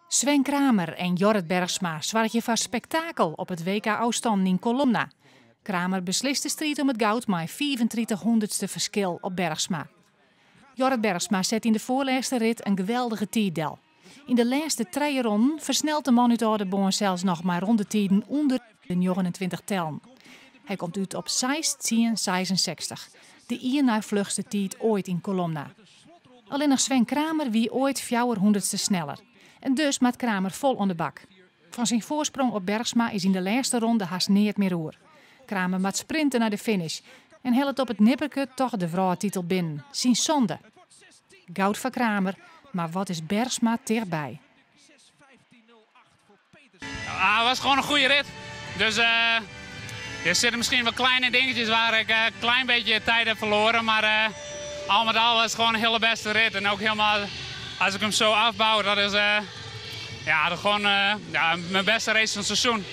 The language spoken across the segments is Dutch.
Sven Kramer en Jorrit Bergsma zorgen voor spektakel op het WK afstand in Kolomna. Kramer beslist de strijd om het goud met 3500ste verschil op Bergsma. Jorrit Bergsma zet in de voorlaatste rit een geweldige tijdel. In de laatste 3 ronden versnelt de man uit Oudenboorn zelfs nog maar rondetijden onder de 29 tellen. Hij komt uit op 16:66, de ene vlugste tijd ooit in Kolomna. Alleen nog Sven Kramer wie ooit 400ste sneller. En dus maakt Kramer vol aan de bak. Van zijn voorsprong op Bergsma is in de laatste ronde haast niet meer oer. Kramer maakt sprinten naar de finish en helpt op het nipperke toch de vrouwentitel binnen. Zijn zonde. Goud voor Kramer, maar wat is Bergsma dichtbij? Het was gewoon een goede rit. Dus er zitten misschien wel kleine dingetjes waar ik een klein beetje tijd heb verloren. Maar al met al was het gewoon een hele beste rit. En ook helemaal als ik hem zo afbouw, dat is gewoon mijn beste race van het seizoen.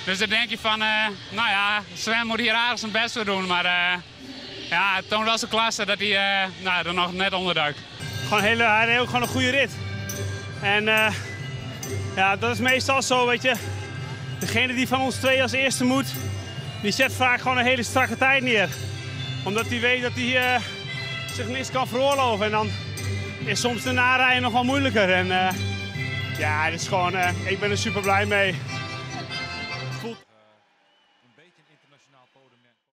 Dus dan denk je van, nou ja, Sven moet hier aardig zijn best voor doen. Maar het toont wel zijn klasse dat hij er nog net onderduikt. Hij reed ook gewoon een goede rit. En dat is meestal zo, weet je. Degene die van ons twee als eerste moet, die zet vaak gewoon een hele strakke tijd neer. Omdat hij weet dat hij zich niks kan veroorloven. En dan is soms de narijden nog wel moeilijker. En het is gewoon, ik ben er super blij mee.